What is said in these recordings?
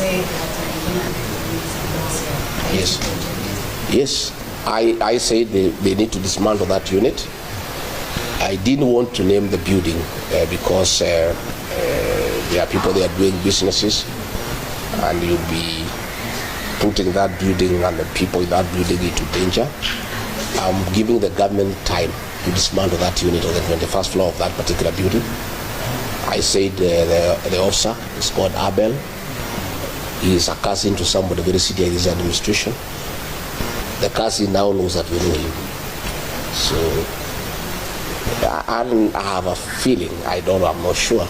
say that Yes. I said they need to dismantle that unit. I didn't want to name the building because there are people there doing businesses, and you'll be putting that building and the people in that building into danger. I'm giving the government time to dismantle that unit on the 21st floor of that particular building. I said the officer is called Abel. He is a cousin to somebody very senior in this administration. The cousin now knows that we know him. So I have a feeling, I'm not sure,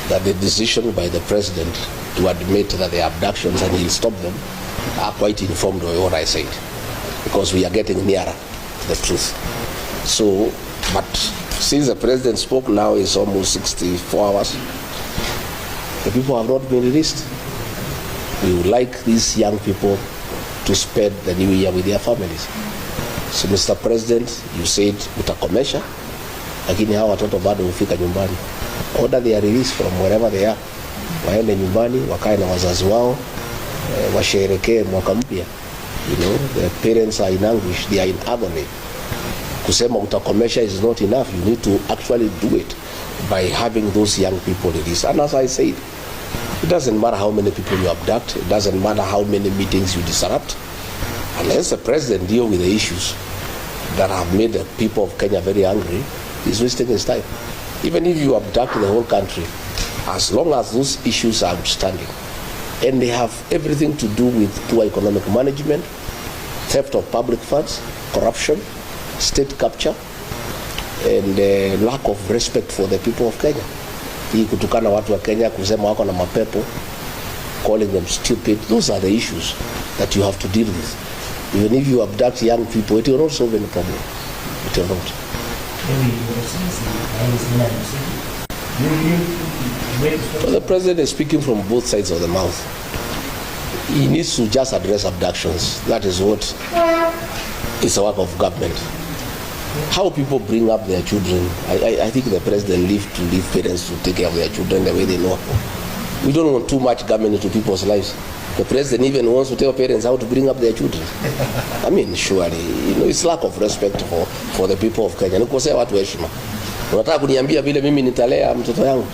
that the decision by the president to admit that the abductions and he'll stop them are quite informed of what I said, because we are getting nearer to the truth. So, but since the president spoke, now it's almost 64 hours. The people have not been released. We would like these young people to spend the new year with their families. So Mr. President, you said utakomesha, lakini hawa watoto bado hufika nyumbani. Order their release from wherever they are. Waende nyumbani, wakae na wazazi wao, washerekee mwaka mpya. You know, the parents are in anguish, they are in agony. Kusema utakomesha is not enough. You need to actually do it by having those young people released. And as I said, it doesn't matter how many people you abduct, it doesn't matter how many meetings you disrupt, unless the president deals with the issues that have made the people of Kenya very angry, he's wasting his time. Even if you abduct the whole country, as long as those issues are outstanding, and they have everything to do with poor economic management, theft of public funds, corruption, state capture, and lack of respect for the people of Kenya. Hii kutukana watu wa Kenya, kusema wako na mapepo, calling them stupid, those are the issues that you have to deal with. Even if you abduct young people, it will not solve any problem. It will not. So the president is speaking from both sides of the mouth. He needs to just address abductions. That is what is a work of government. How people bring up their children, I think the president leave parents to take care of their children the way they know. We don't want too much government into people's lives. The president even wants to tell parents how to bring up their children. I mean, surely, you know, it's lack of respect for the people of Kenya. Nikosea watu heshima. Unataka kuniambia vile mimi nitalea mtoto yangu?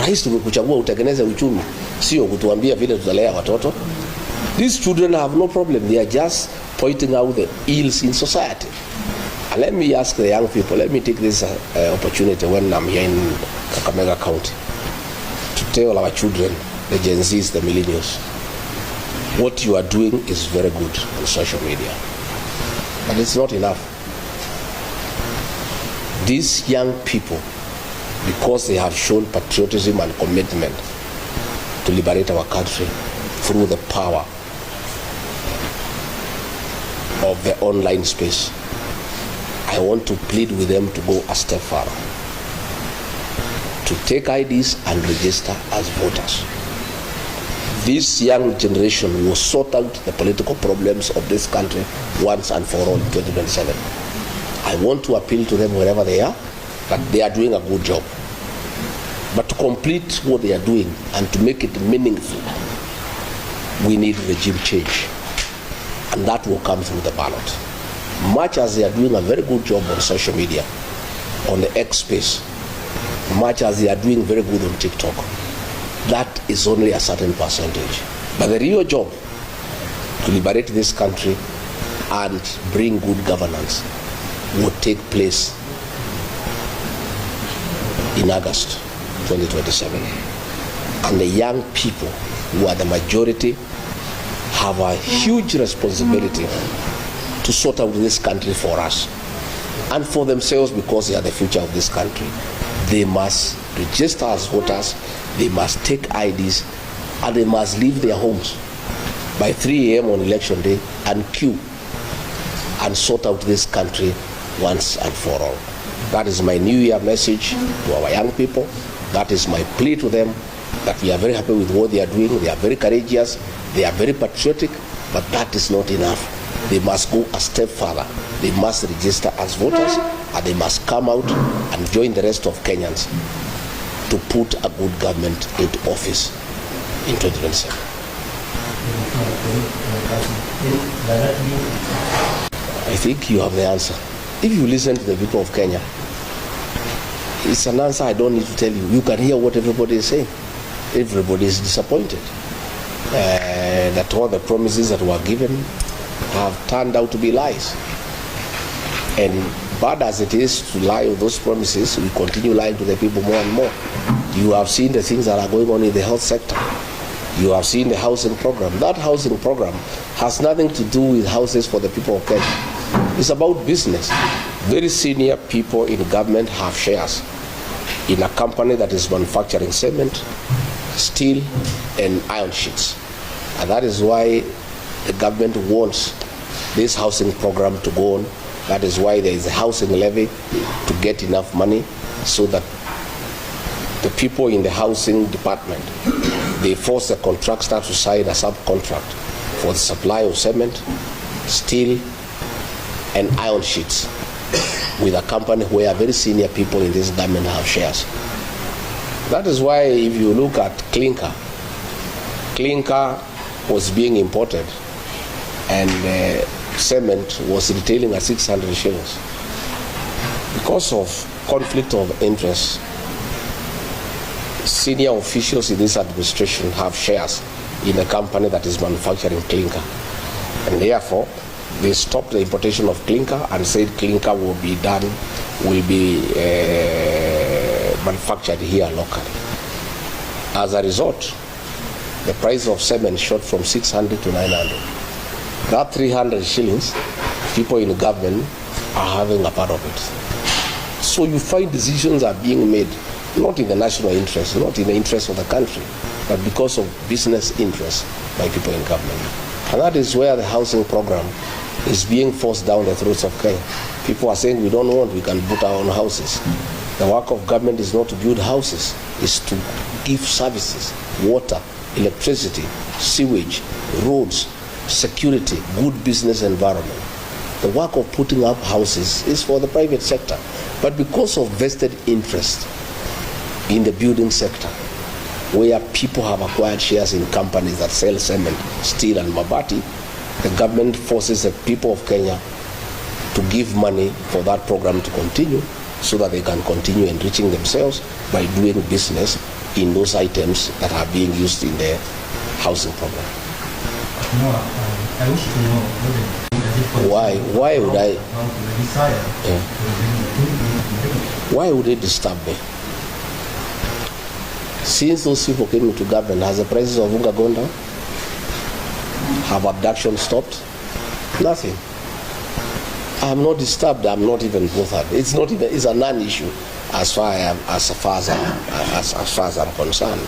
Rais tumekuchagua utengeneze uchumi, sio kutuambia vile tutalea watoto. These children have no problem. They are just pointing out the ills in society. And let me ask the young people, let me take this opportunity when I'm here in Kakamega County to tell our children, the Gen Zs, the millennials, what you are doing is very good on social media. But it's not enough. These young people, because they have shown patriotism and commitment to liberate our country through the power of the online space, I want to plead with them to go a step further, to take IDs and register as voters. This young generation will sort out the political problems of this country once and for all in 2027. I want to appeal to them wherever they are, that they are doing a good job. But to complete what they are doing and to make it meaningful, we need regime change. And that will come through the ballot. Much as they are doing a very good job on social media, on the X space, much as they are doing very good on TikTok, that is only a certain percentage. But the real job to liberate this country and bring good governance will take place in August 2027. And the young people, who are the majority, have a huge responsibility to sort out this country for us and for themselves, because they are the future of this country. They must register as voters, they must take IDs, and they must leave their homes by 3 a.m. on election day and queue and sort out this country once and for all. That is my New Year message to our young people. That is my plea to them, that we are very happy with what they are doing. They are very courageous, they are very patriotic, but that is not enough. They must go a step further. They must register as voters, and they must come out and join the rest of Kenyans to put a good government into office. in 2027. I think you have the answer. If you listen to the people of Kenya, it's an answer I don't need to tell you. You can hear what everybody is saying. Everybody is disappointed that all the promises that were given have turned out to be lies. And bad as it is to lie on those promises, we continue lying to the people more and more. You have seen the things that are going on in the health sector. You have seen the housing program. That housing program has nothing to do with houses for the people of Kenya. It's about business. Very senior people in government have shares in a company that is manufacturing cement, steel, and iron sheets. And that is why the government wants this housing program to go on. That is why there is a housing levy to get enough money so that the people in the housing department, they force the contractor to sign a subcontract for the supply of cement, steel, and iron sheets with a company where very senior people in this government have shares. That is why if you look at clinker was being imported and cement was retailing at 600 shillings. Because of conflict of interest, senior officials in this administration have shares in a company that is manufacturing clinker. And therefore, they stopped the importation of clinker and said clinker will be manufactured here locally. As a result, the price of cement shot from 600 to 900. That 300 shillings, people in government are having a part of it. So you find decisions are being made, not in the national interest, not in the interest of the country, but because of business interests by people in government. And that is where the housing program is being forced down the throats of Kenya. People are saying we don't want, we can build our own houses. The work of government is not to build houses, it's to give services, water, electricity, sewage, roads, security, good business environment. The work of putting up houses is for the private sector. But because of vested interest in the building sector, where people have acquired shares in companies that sell cement, steel, and mabati, the government forces the people of Kenya to give money for that program to continue so that they can continue enriching themselves by doing business in those items that are being used in the housing program. No, I wish to know why would I? Yeah. Why would it disturb me? Since those people came into government, has the prices of unga gone down? Have abductions stopped? Nothing. I'm not disturbed. I'm not even bothered. It's not even. It's a non-issue as far as I'm concerned.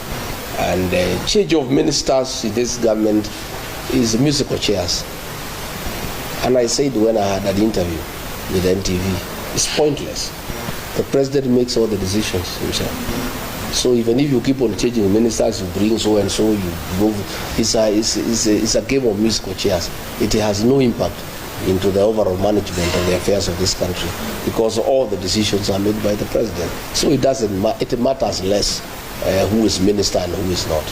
And change of ministers in this government is musical chairs. And I said when I had an interview with NTV, it's pointless. The president makes all the decisions himself. So even if you keep on changing ministers, you bring so and so, you move. It's a game of musical chairs. It has no impact into the overall management of the affairs of this country because all the decisions are made by the president. So it doesn't it matters less who is minister and who is not.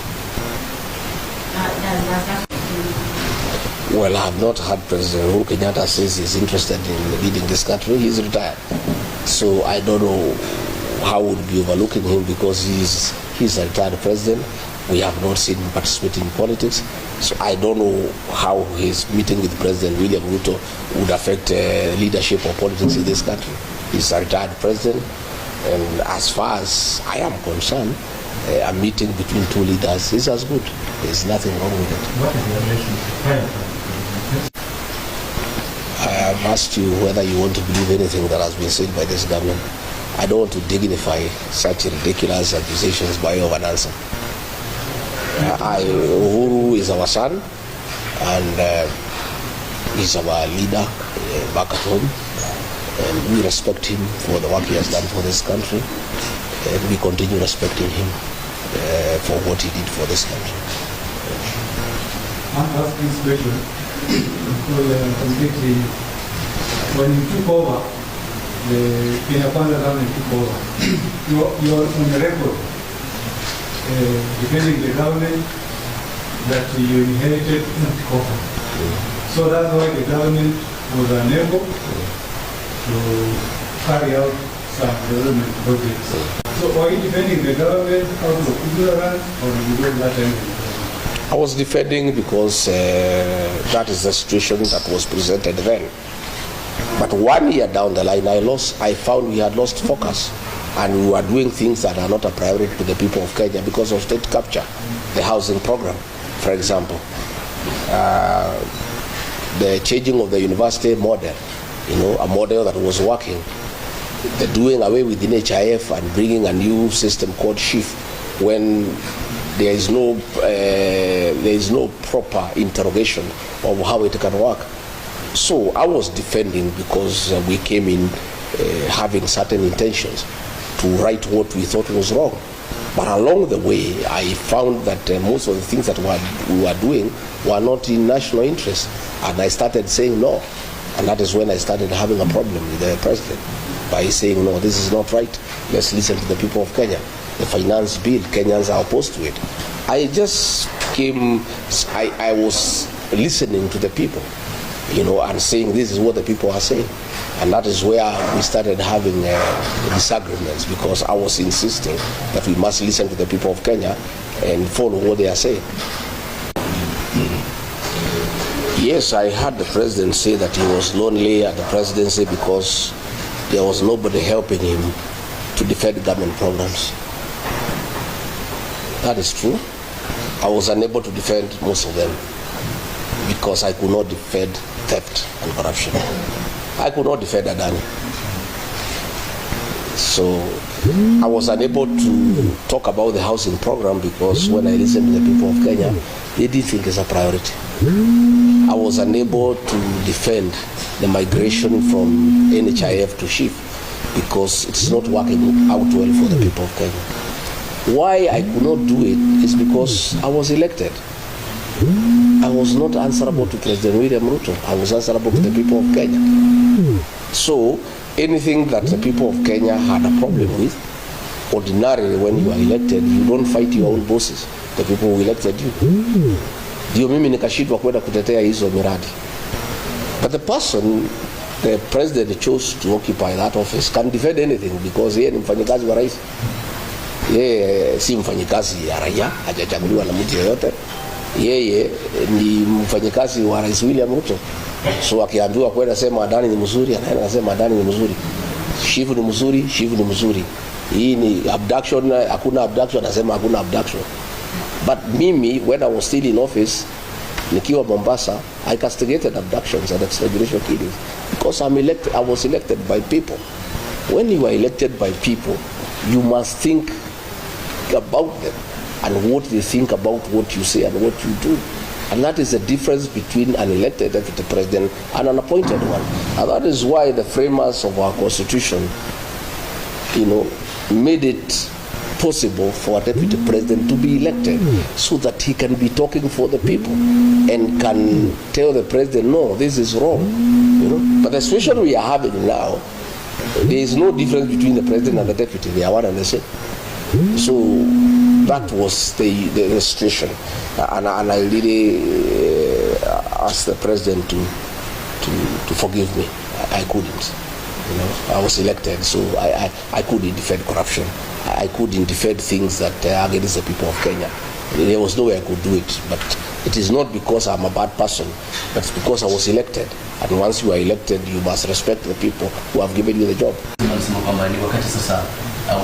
Well, I have not heard President Uhuru Kenyatta says he's interested in leading this country. He's retired. So I don't know how would be overlooking him because he's a retired president. We have not seen him participate in politics. So I don't know how his meeting with President William Ruto would affect leadership or politics in this country. He's a retired president. And as far as I am concerned, a meeting between two leaders is as good. There's nothing wrong with it. What is the relationship? I have asked you whether you want to believe anything that has been said by this government. I don't want to dignify such ridiculous accusations by way of an answer. Uhuru is our son and he's our leader back at home, and we respect him for the work he has done for this country, and we continue respecting him for what he did for this country. I'm asking this question because completely when you took over, the Kenya Kwanza government took over, you're on the record defending the government, that you inherited not cover. So that's why the government was unable to carry out some development projects. So are you defending the government out of ignorance or you don't let anything? I was defending because that is the situation that was presented then. But 1 year down the line, I found we had lost focus, and we were doing things that are not a priority to the people of Kenya because of state capture, the housing program, for example, the changing of the university model, a model that was working, the doing away with the NHIF and bringing a new system called SHIF when there is no proper interrogation of how it can work. So I was defending because we came in having certain intentions to right what we thought was wrong. But along the way, I found that most of the things that we were doing were not in national interest. And I started saying no. And that is when I started having a problem with the president by saying, no, this is not right. Let's listen to the people of Kenya. The finance bill, Kenyans are opposed to it. I just I was listening to the people, and saying this is what the people are saying. And that is where we started having disagreements, because I was insisting that we must listen to the people of Kenya and follow what they are saying. Yes, I heard the president say that he was lonely at the presidency because there was nobody helping him to defend government programs. That is true. I was unable to defend most of them because I could not defend theft and corruption. I could not defend Adani. So I was unable to talk about the housing program because when I listened to the people of Kenya, they didn't think it's a priority. I was unable to defend the migration from NHIF to SHIF because it's not working out well for the people of Kenya. Why I could not do it is because I was elected. I was not answerable to President William Ruto. I was answerable to the people of Kenya. So anything that the people of Kenya had a problem with, ordinarily when you are elected, you don't fight your own bosses, the people who elected you. Ndio mimi nikashindwa kwenda kutetea hizo miradi. But the person the president chose to occupy that office can defend anything because yeye ni mfanyikazi wa rais. Yeye si mfanyikazi ya raia, hajachaguliwa na mtu yeyote. Yeye ni mfanyikazi wa Rais William Ruto. So akiambiwa kwenda sema Adani ni mzuri, anaenda kusema Adani ni mzuri. Shifu ni mzuri, Shifu ni mzuri. Hii ni abduction, hakuna abduction, anasema hakuna abduction. But mimi, when I was still in office, nikiwa Mombasa, I castigated abductions and extrajudicial killings because I was elected by people. When you are elected by people, you must think about them and what they think about what you say and what you do. And that is the difference between an elected deputy president and an appointed one. And that is why the framers of our constitution, made it possible for a deputy president to be elected so that he can be talking for the people and can tell the president, no, this is wrong. But the situation we are having now, there is no difference between the president and the deputy. They are one and the same. So that was the situation, and I really asked the president to forgive me. I couldn't. I was elected, so I couldn't defend corruption. I couldn't defend things that are against the people of Kenya. There was no way I could do it, but it is not because I'm a bad person, but it's because I was elected. And once you are elected, you must respect the people who have given you the job.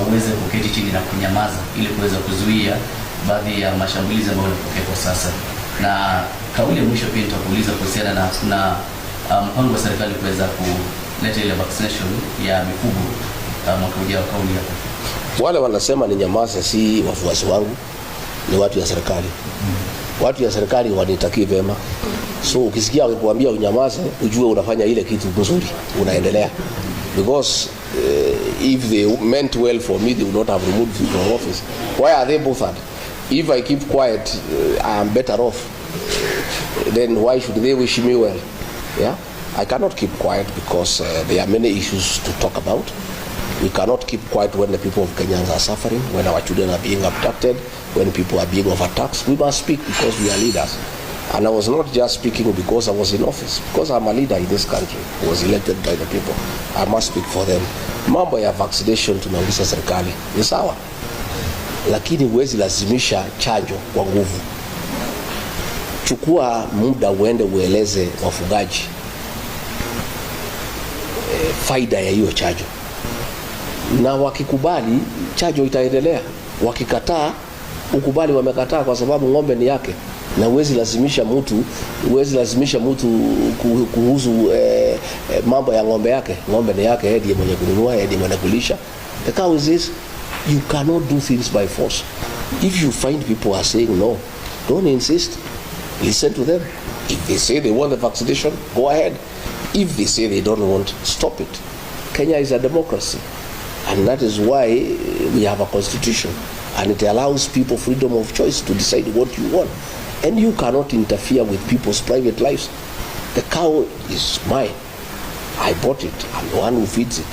Uweze kuketi chini na kunyamaza ili kuweza kuzuia baadhi ya mashambulizi ambayo yanatokea kwa sasa. Na kauli ya mwisho pia nitakuuliza kuhusiana na kuna mpango wa serikali kuweza kuleta ile vaccination ya mifugo mwaka ujao. Kauli yako. Wale wanasema ni nyamaza si wafuasi wangu, ni watu ya serikali. Watu ya serikali wanitakie vema. So ukisikia wakikwambia unyamaze, ujue unafanya ile kitu nzuri, unaendelea. Because if they meant well for me, they would not have removed me from office. Why are they bothered? If I keep quiet, I am better off. Then why should they wish me well? Yeah, I cannot keep quiet because there are many issues to talk about. We cannot keep quiet when the people of Kenya are suffering, when our children are being abducted, when people are being overtaxed. We must speak because we are leaders. And I was not just speaking because I was in office, because I'm a leader in this country, I was elected by the people. I must speak for them. Mambo ya vaccination tunauliza serikali ni sawa, lakini huwezi lazimisha chanjo kwa nguvu. Chukua muda uende ueleze wafugaji faida ya hiyo chanjo, na wakikubali chanjo itaendelea. Wakikataa, ukubali wamekataa kwa sababu ng'ombe ni yake, na huwezi lazimisha mtu kuhusu mambo ya ng'ombe yake. Ng'ombe ni yake, ndiye mwenye kununua, ndiye mwenye kulisha. The cow is this. You cannot do things by force. If you find people are saying no, don't insist. Listen to them. If they say they want the vaccination, go ahead. If they say they don't want, stop it. Kenya is a democracy, and that is why we have a constitution, and it allows people freedom of choice to decide what you want. And you cannot interfere with people's private lives. The cow is mine. I bought it. I'm the one who feeds it.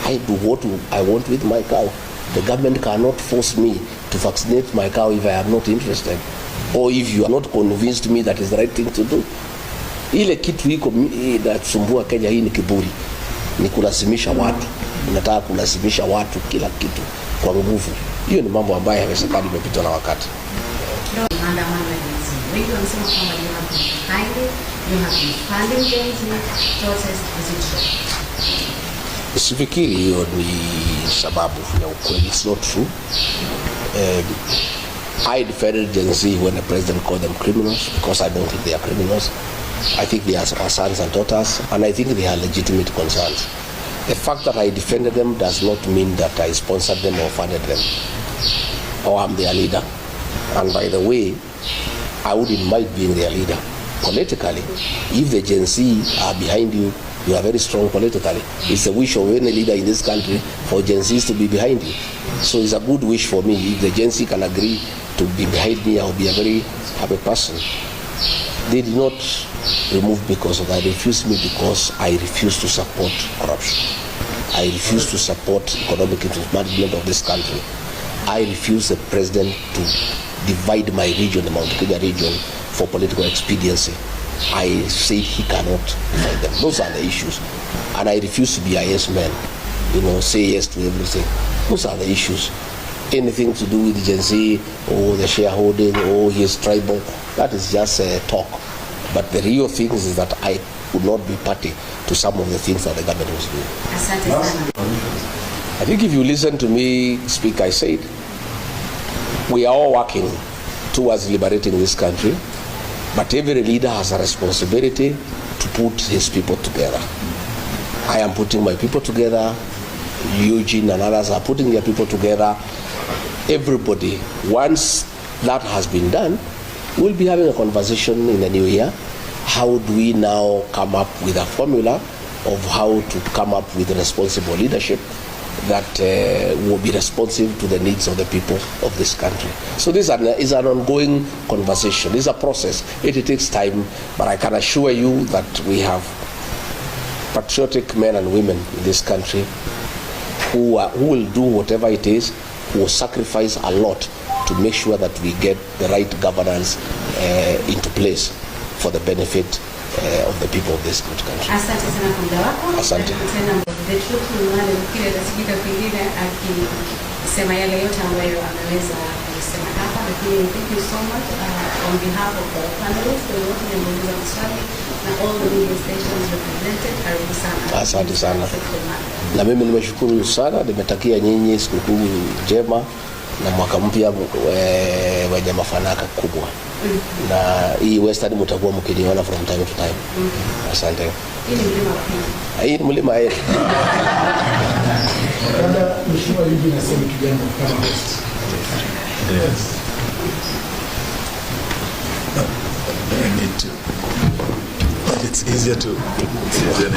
I do what I want with my cow. The government cannot force me to vaccinate my cow if I am not interested, or if you are not convinced me that is the right thing to do. Ile kitu iko inasumbua Kenya hii ni kiburi, ni kulazimisha watu. Unataka kulazimisha watu kila kitu kwa nguvu. Hiyo ni mambo ambayo yamesakadi imepitwa na wakati. Wengi wanasema kwamba you have been behind it, you have been funding the protest. Is it true? Sifikiri hiyo ni sababu ya ukweli. It's not true. I defended Gen Z when the president called them criminals, because I don't think they are criminals. I think they are our sons and daughters, and I think they are legitimate concerns. The fact that I defended them does not mean that I sponsored them or funded them, or I'm their leader. And by the way, I wouldn't mind being their leader politically. If the Gen Z are behind you, you are very strong politically. It's a wish of any leader in this country for Gen Zs to be behind you. So it's a good wish for me. If the Gen Z can agree to be behind me, I'll be a very happy person. They did not remove me because of that. They refused me because I refuse to support corruption. I refuse to support economic mismanagement of this country. I refuse the president to divide my region, the Mount Kenya region, for political expediency. I say he cannot divide them. Those are the issues. And I refuse to be a yes man, say yes to everything. Those are the issues. Anything to do with Gen Z or the shareholding or his tribal, that is just talk. But the real thing is that I would not be party to some of the things that the government was doing. I think if you listen to me speak, I said, we are all working towards liberating this country, but every leader has a responsibility to put his people together. I am putting my people together. Eugene and others are putting their people together. Everybody, once that has been done, we'll be having a conversation in the new year. How do we now come up with a formula of how to come up with responsible leadership that will be responsive to the needs of the people of this country? So this is an ongoing conversation. It's a process. It takes time, but I can assure you that we have patriotic men and women in this country who will do whatever it is, who will sacrifice a lot to make sure that we get the right governance into place for the benefit of the people of this good country. Asante sana kwa muda wako. Asante. The truth ni wale mkile atasikika pengine akisema yale yote ambayo anaweza kusema hapa, lakini thank you so much on behalf of the panelists and wote wameuliza maswali na all the media stations represented. Karibu sana. Asante sana. Na mimi nimeshukuru sana, nimetakia nyinyi sikukuu njema na mwaka mpya wenye mafanaka kubwa. Na hii Western mtakuwa mkiniona from time to time. Asante. Hii ni mlima yetu. Dada mheshimiwa hivi nasema kijana kama West. Yes. I need to. But it's easier to. It's easier.